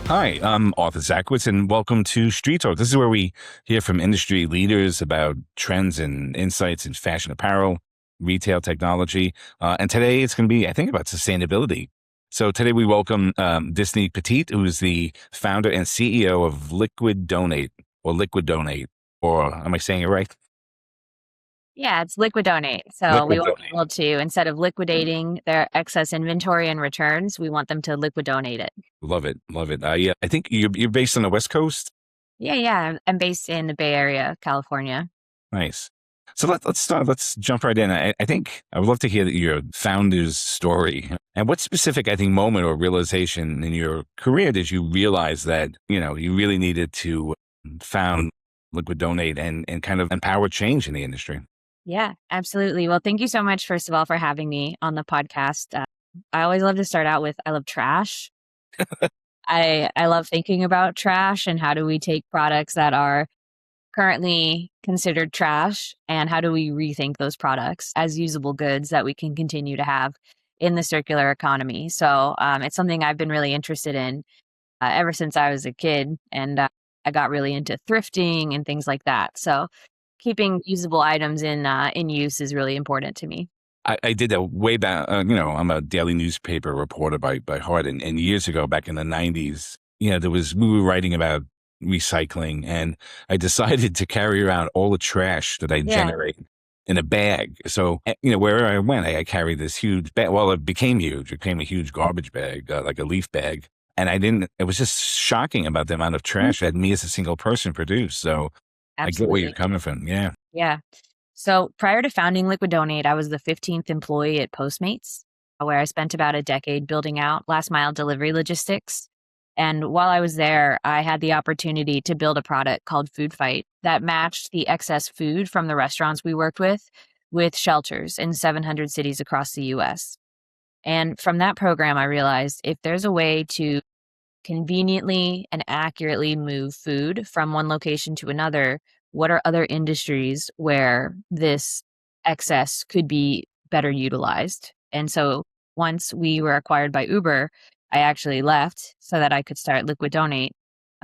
Hi, I'm Arthur Zakowitz, and welcome to Street Talk. This is where we hear from industry leaders about trends and insights in fashion apparel, retail technology. And today it's going to be, I think, about sustainability. So today we welcome Disney Petit, who is the founder and CEO of Liquidate, or am I saying it right? Yeah, it's liquidate. So we want Liquidate. people to, instead of liquidating their excess inventory and returns, we want them to liquidate it. Love it, love it. Yeah, I think you're based on the West Coast. Yeah. I'm based in the Bay Area, California. Nice. So let's start. Let's jump right in. I think I would love to hear your founder's story. And what specific, I think, moment or realization in your career did you realize that, you really needed to found Liquidate and kind of empower change in the industry? Yeah, absolutely. Well, thank you so much, first of all, for having me on the podcast. I always love to start out with I love trash. I love thinking about trash and how do we take products that are currently considered trash and how do we rethink those products as usable goods that we can continue to have in the circular economy. So it's something I've been really interested in ever since I was a kid, and I got really into thrifting and things like that. So keeping usable items in use is really important to me. I did that way back. I'm a daily newspaper reporter by heart, and years ago, back in the '90s, we were writing about recycling, and I decided to carry around all the trash that I Yeah, generate in a bag. So, wherever I went, I carried this huge bag. Well, it became huge. It became a huge garbage bag, like a leaf bag. And I didn't. It was just shocking about the amount of mhm, trash that me as a single person produced. So, I get where you're absolutely. coming from. Yeah. Yeah. So prior to founding Liquidonate, I was the 15th employee at Postmates, where I spent about a decade building out last mile delivery logistics. And while I was there, I had the opportunity to build a product called Food Fight that matched the excess food from the restaurants we worked with shelters in 700 cities across the US. And from that program, I realized if there's a way to conveniently and accurately move food from one location to another, what are other industries where this excess could be better utilized? And so once we were acquired by Uber, I actually left so that I could start Liquidonate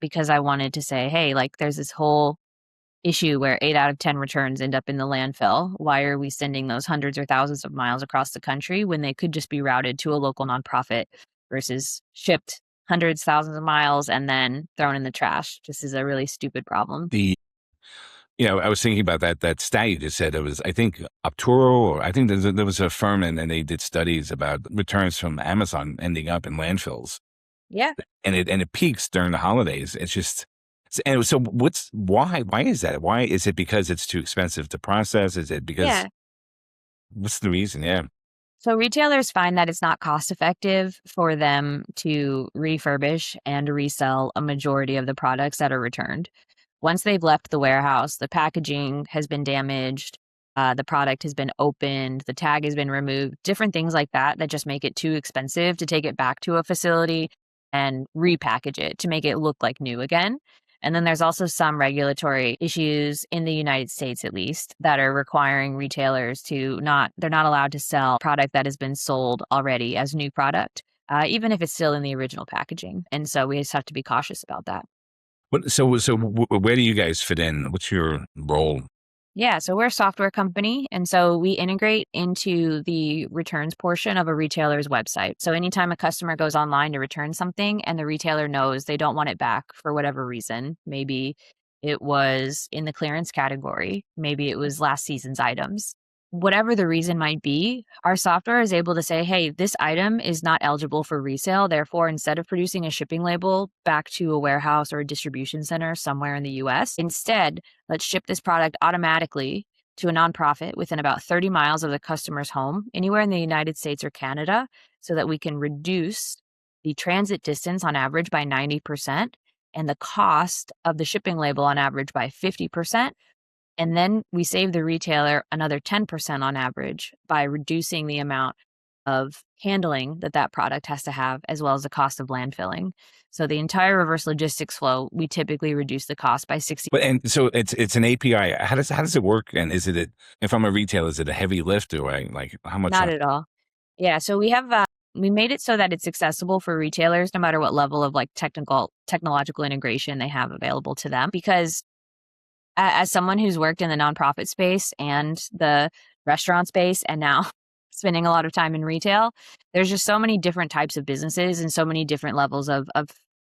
because I wanted to say, hey, like there's this whole issue where 8 out of 10 returns end up in the landfill. Why are we sending those hundreds or thousands of miles across the country when they could just be routed to a local nonprofit versus shipped hundreds, thousands of miles and then thrown in the trash? Just is a really stupid problem. The I was thinking about that stat you just said. It was, I think, Opturo, or I think there was a firm, and they did studies about returns from Amazon ending up in landfills, Yeah. and it peaks during the holidays. It's just, and so why is that? Why is it because it's too expensive to process? Is it because Yeah. what's the reason? Yeah. So retailers find that it's not cost effective for them to refurbish and resell a majority of the products that are returned. Once they've left the warehouse, the packaging has been damaged, the product has been opened, the tag has been removed, different things like that that just make it too expensive to take it back to a facility and repackage it to make it look like new again. And then there's also some regulatory issues in the United States, at least, that are requiring retailers they're not allowed to sell product that has been sold already as new product, even if it's still in the original packaging. And so we just have to be cautious about that. Where do you guys fit in? What's your role? Yeah, so we're a software company, and so we integrate into the returns portion of a retailer's website. So anytime a customer goes online to return something and the retailer knows they don't want it back for whatever reason, maybe it was in the clearance category, maybe it was last season's items. Whatever the reason might be, our software is able to say, hey, this item is not eligible for resale. Therefore, instead of producing a shipping label back to a warehouse or a distribution center somewhere in the US, instead, let's ship this product automatically to a nonprofit within about 30 miles of the customer's home, anywhere in the United States or Canada, so that we can reduce the transit distance on average by 90% and the cost of the shipping label on average by 50%. And then we save the retailer another 10% on average by reducing the amount of handling that product has to have, as well as the cost of landfilling. So the entire reverse logistics flow, we typically reduce the cost by 60. But and so it's an API. How does it work? And is it if I'm a retailer, is it a heavy lift, or I like how much? Not at all. Yeah, so we have we made it so that it's accessible for retailers no matter what level of like technological integration they have available to them. Because as someone who's worked in the nonprofit space and the restaurant space and now spending a lot of time in retail, there's just so many different types of businesses and so many different levels of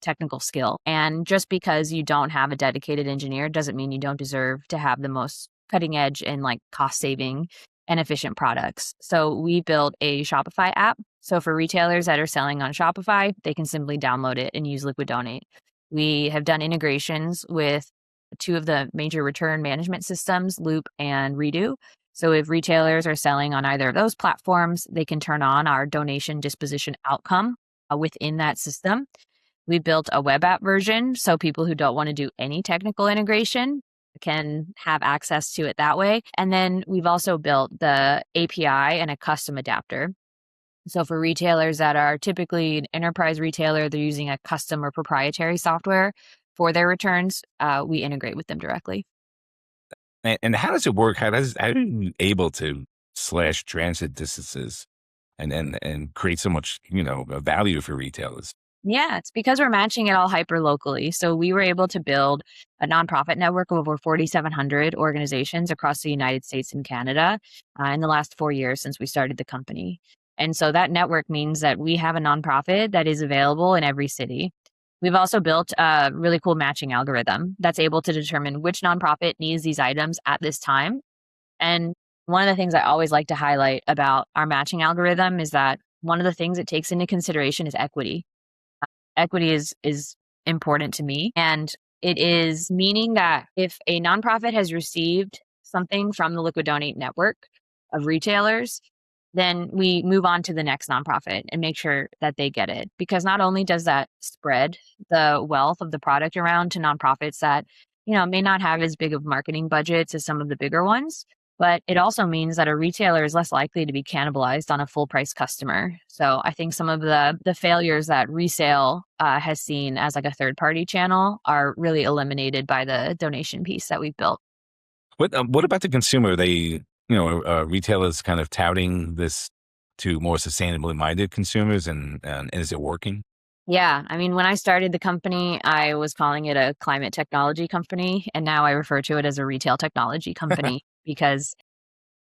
technical skill. And just because you don't have a dedicated engineer doesn't mean you don't deserve to have the most cutting edge and like cost saving and efficient products. So we built a Shopify app. So for retailers that are selling on Shopify, they can simply download it and use Liquidate. We have done integrations with two of the major return management systems, Loop and Redo. So if retailers are selling on either of those platforms, they can turn on our donation disposition outcome within that system. We built a web app version so people who don't want to do any technical integration can have access to it that way. And then we've also built the API and a custom adapter. So for retailers that are typically an enterprise retailer, they're using a custom or proprietary software for their returns, we integrate with them directly. And how does it work? How are you able to slash transit distances and create so much, value for retailers? Yeah, it's because we're matching it all hyper locally. So we were able to build a nonprofit network of over 4,700 organizations across the United States and Canada in the last 4 years since we started the company. And so that network means that we have a nonprofit that is available in every city. We've also built a really cool matching algorithm that's able to determine which nonprofit needs these items at this time. And one of the things I always like to highlight about our matching algorithm is that one of the things it takes into consideration is equity. Equity is important to me. And it is meaning that if a nonprofit has received something from the Liquidate network of retailers, then we move on to the next nonprofit and make sure that they get it. Because not only does that spread the wealth of the product around to nonprofits that, may not have as big of marketing budgets as some of the bigger ones, but it also means that a retailer is less likely to be cannibalized on a full price customer. So I think some of the failures that resale has seen as like a third party channel are really eliminated by the donation piece that we've built. What about the consumer? Retailers kind of touting this to more sustainably minded consumers, and is it working? Yeah. I mean, when I started the company, I was calling it a climate technology company. And now I refer to it as a retail technology company because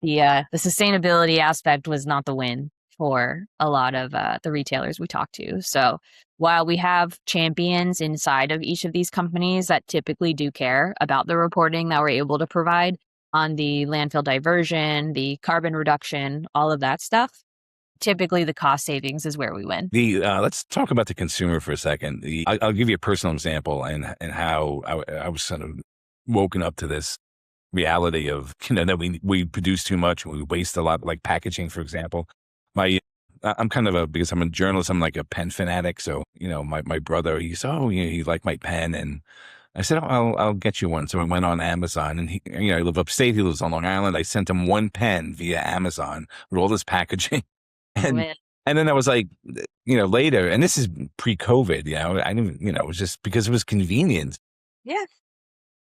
the sustainability aspect was not the win for a lot of the retailers we talk to. So while we have champions inside of each of these companies that typically do care about the reporting that we're able to provide on the landfill diversion, the carbon reduction, all of that stuff, typically the cost savings is where we win. Let's talk about the consumer for a second. I'll give you a personal example and how I was sort of woken up to this reality of that we produce too much and we waste a lot, like packaging, for example. I'm kind of because I'm a journalist, I'm like a pen fanatic. So my brother, he said, oh, he liked my pen, and I said, oh, I'll get you one. So I went on Amazon, and I live upstate, he lives on Long Island. I sent him one pen via Amazon with all this packaging. Oh, And man. and then I was like, later, and this is pre-COVID, I didn't, it was just because it was convenient. Yeah.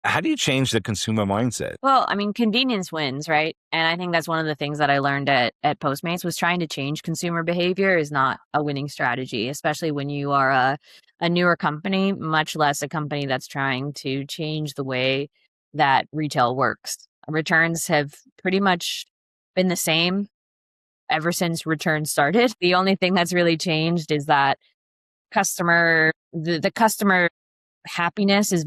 How do you change the consumer mindset? Well, I mean, convenience wins, right? And I think that's one of the things that I learned at Postmates was trying to change consumer behavior is not a winning strategy, especially when you are a newer company, much less a company that's trying to change the way that retail works. Returns have pretty much been the same ever since returns started. The only thing that's really changed is that the customer happiness is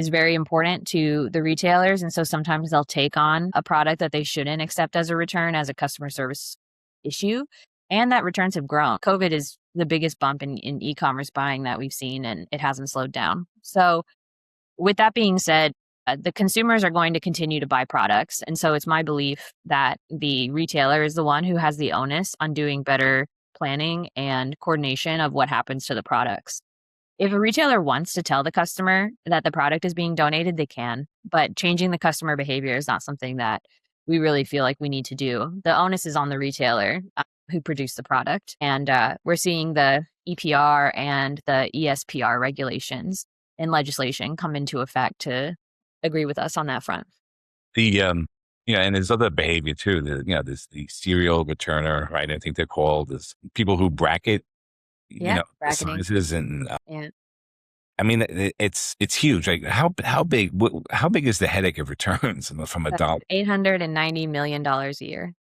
very important to the retailers. And so sometimes they'll take on a product that they shouldn't accept as a return as a customer service issue. And that returns have grown. COVID is the biggest bump in e-commerce buying that we've seen, and it hasn't slowed down. So with that being said, the consumers are going to continue to buy products. And so it's my belief that the retailer is the one who has the onus on doing better planning and coordination of what happens to the products. If a retailer wants to tell the customer that the product is being donated, they can, but changing the customer behavior is not something that we really feel like we need to do. The onus is on the retailer who produced the product. And we're seeing the EPR and the ESPR regulations and legislation come into effect to agree with us on that front. The Yeah, and there's other behavior too. There's the serial returner, right? I think they're called. There's people who bracket, Yeah, the bracketing. sizes, and Yeah. I mean, it's huge. Like how big is the headache of returns from a dollar? $890 million a year.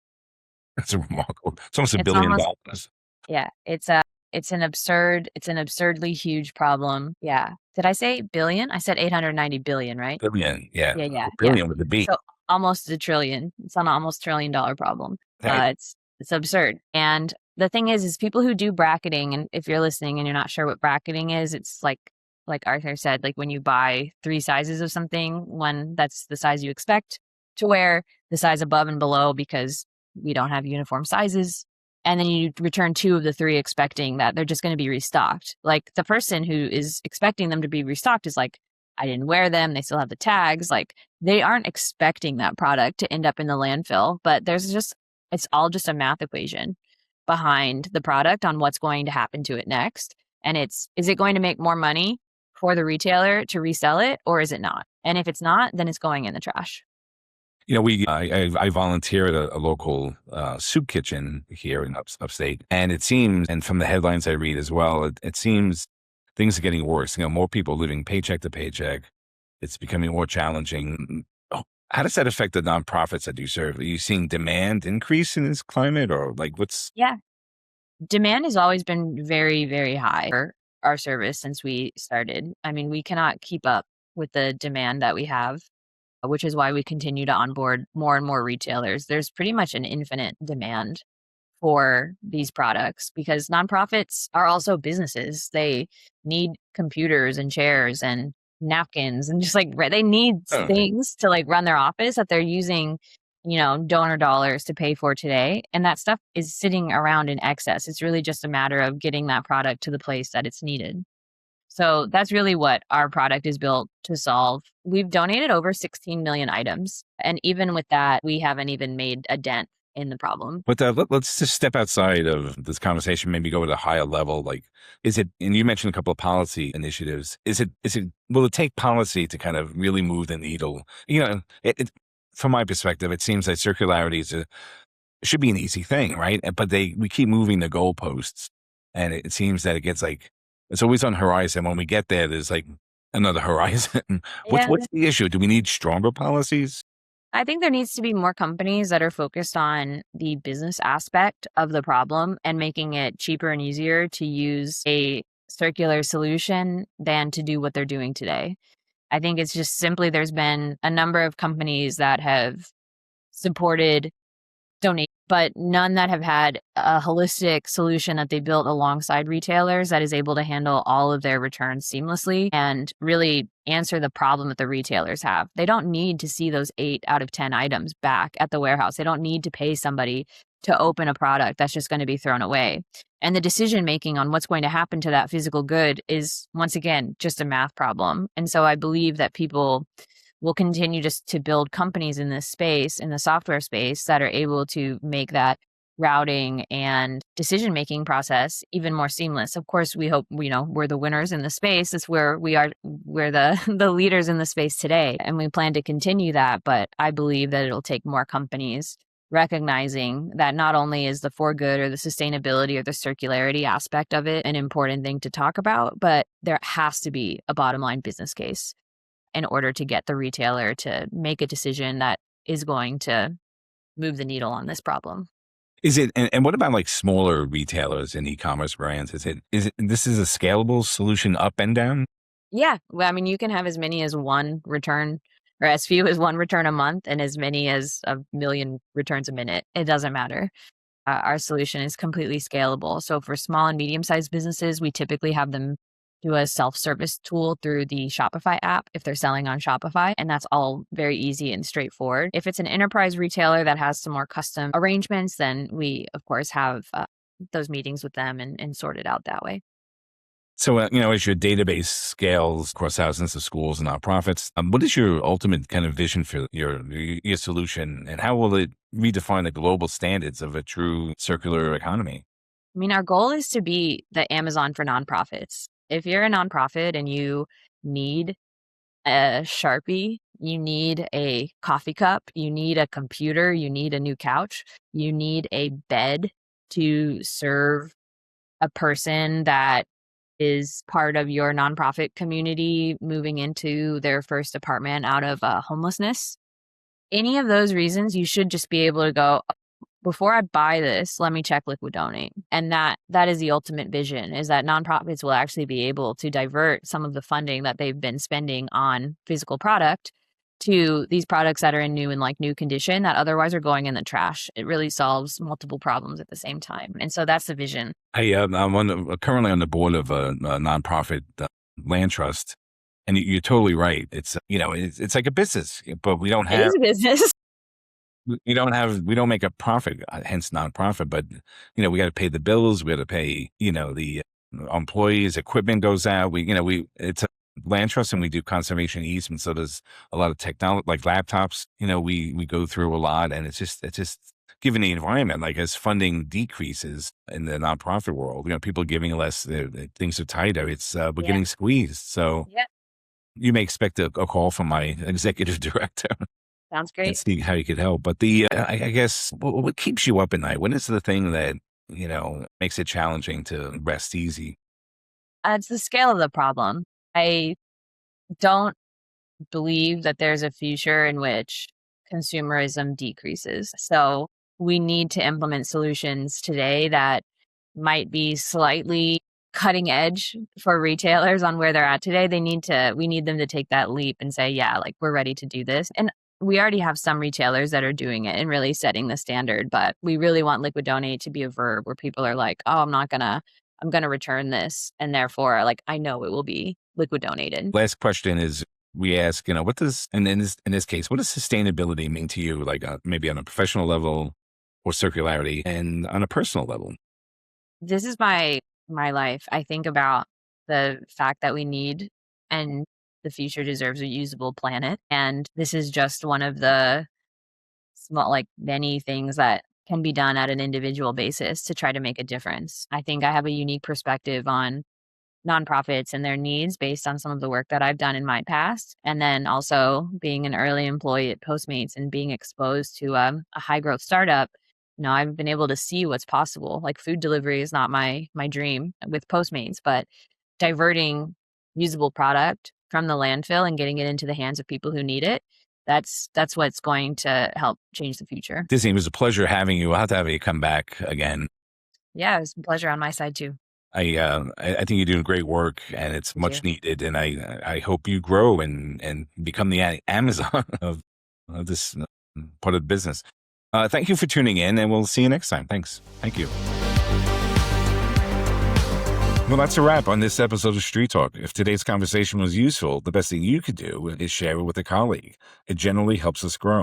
That's remarkable. It's almost a It's billion almost dollars. yeah, it's an absurdly huge problem. Yeah. Did I say billion? I said 890 billion, right? Billion, yeah, Yeah, a yeah, yeah. billion with a B. So almost a trillion. It's an almost $1 trillion problem. Right. It's absurd. And the thing is people who do bracketing, and if you're listening and you're not sure what bracketing is, it's like Arthur said, like when you buy 3 sizes of something, one that's the size you expect to wear, the size above and below because we don't have uniform sizes. And then you return 2 of the 3 expecting that they're just going to be restocked. Like the person who is expecting them to be restocked is like, I didn't wear them. They still have the tags. Like they aren't expecting that product to end up in the landfill, but it's all just a math equation behind the product on what's going to happen to it next. And is it going to make more money for the retailer to resell it or is it not? And if it's not, then it's going in the trash. I volunteer at a local soup kitchen here in upstate, and it seems, and from the headlines I read as well, it seems things are getting worse. More people living paycheck to paycheck. It's becoming more challenging. Oh, how does that affect the nonprofits that you serve? Are you seeing demand increase in this climate, or like what's? Yeah. Demand has always been very, very high for our service since we started. I mean, we cannot keep up with the demand that we have, which is why we continue to onboard more and more retailers. There's pretty much an infinite demand for these products because nonprofits are also businesses. They need computers and chairs and napkins and just like they need Oh, things to like run their office that they're using, donor dollars to pay for today. And that stuff is sitting around in excess. It's really just a matter of getting that product to the place that it's needed. So that's really what our product is built to solve. We've donated over 16 million items. And even with that, we haven't even made a dent in the problem. But let's just step outside of this conversation, maybe go to a higher level. Like, is it, and you mentioned a couple of policy initiatives. Will it take policy to kind of really move the needle? From my perspective, it seems like circularity should be an easy thing, right? But we keep moving the goalposts, and it seems that it gets like, it's always on horizon. When we get there, there's like another horizon. Yeah. What's the issue? Do we need stronger policies? I think there needs to be more companies that are focused on the business aspect of the problem and making it cheaper and easier to use a circular solution than to do what they're doing today. I think it's just simply there's been a number of companies that have supported donate, but none that have had a holistic solution that they built alongside retailers that is able to handle all of their returns seamlessly and really answer the problem that the retailers have. They don't need to see those 8 out of 10 items back at the warehouse. They don't need to pay somebody to open a product that's just going to be thrown away. And the decision making on what's going to happen to that physical good is, once again, just a math problem. And so I believe that people will continue just to build companies in this space, in the software space, that are able to make that routing and decision making process even more seamless. Of course, we hope we're the winners in the space. It's where we're the the leaders in the space today, and we plan to continue that. But I believe that it'll take more companies recognizing that not only is the for good or the sustainability or the circularity aspect of it an important thing to talk about, but there has to be a bottom line business case in order to get the retailer to make a decision that is going to move the needle on this problem. Is it, and what about like smaller retailers and e-commerce brands? This is a scalable solution up and down? Yeah. Well, I mean, you can have as many as one return or as few as one return a month and as many as a million returns a minute. It doesn't matter. Our solution is completely scalable. So for small and medium-sized businesses, we typically have them do a self-service tool through the Shopify app if they're selling on Shopify, and that's all very easy and straightforward. If it's an enterprise retailer that has some more custom arrangements, then we, of course, have those meetings with them and sort it out that way. So, as your database scales across thousands of schools and nonprofits, what is your ultimate kind of vision for your solution, and how will it redefine the global standards of a true circular economy? I mean, our goal is to be the Amazon for nonprofits. If you're a nonprofit and you need a Sharpie You need a coffee cup, you need a computer, you need a new couch, you need a bed to serve a person that is part of your nonprofit community moving into their first apartment out of homelessness. Any of those reasons, you should just be able to go, before I buy this, let me check Liquid Donate. And that is the ultimate vision, is that nonprofits will actually be able to divert some of the funding that they've been spending on physical product to these products that are in new condition that otherwise are going in the trash. It really solves multiple problems at the same time. And so that's the vision. I'm currently on the board of a nonprofit land trust. And you're totally right. It's, it's like a business, but we don't It have, is a business. we don't make a profit, hence nonprofit, but, we got to pay the bills. We got to pay, the employees, equipment goes out. It's a land trust and we do conservation easements. So there's a lot of technology, like laptops, we go through a lot, and it's just given the environment, like as funding decreases in the nonprofit world, people giving less, things are tighter. We're getting squeezed. So Yeah. you may expect a call from my executive director. Sounds great. And see how you could help. But I guess, what keeps you up at night? What is the thing that, makes it challenging to rest easy? It's the scale of the problem. I don't believe that there's a future in which consumerism decreases. So we need to implement solutions today that might be slightly cutting edge for retailers on where they're at today. We need them to take that leap and say, yeah, like, we're ready to do this. And we already have some retailers that are doing it and really setting the standard, but we really want Liquid Donate to be a verb where people are like, oh, I'm going to return this. And therefore, like, I know it will be liquid donated. Last question is, we ask, what does, and in this case, what does sustainability mean to you? Like maybe on a professional level or circularity, and on a personal level? This is my life. I think about the fact that we need, and the future deserves, a usable planet. And this is just one of the small, like, many things that can be done at an individual basis to try to make a difference. I think I have a unique perspective on nonprofits and their needs based on some of the work that I've done in my past. And then also being an early employee at Postmates and being exposed to a high growth startup, I've been able to see what's possible. Like, food delivery is not my dream with Postmates, but diverting usable product from the landfill and getting it into the hands of people who need it, that's what's going to help change the future. Disney, it was a pleasure having you. I'll have to have you come back again. Yeah, it was a pleasure on my side too. I think you're doing great work, and it's much needed. And I hope you grow and become the Amazon of this part of the business. Thank you for tuning in, and we'll see you next time. Thanks. Thank you. Well, that's a wrap on this episode of Street Talk. If today's conversation was useful, the best thing you could do is share it with a colleague. It generally helps us grow.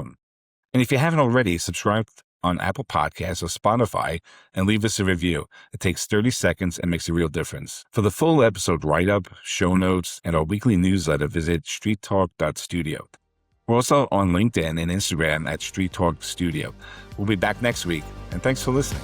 And if you haven't already, subscribe on Apple Podcasts or Spotify and leave us a review. It takes 30 seconds and makes a real difference. For the full episode write-up, show notes, and our weekly newsletter, visit streettalk.studio. We're also on LinkedIn and Instagram at Street Talk Studio. We'll be back next week, and thanks for listening.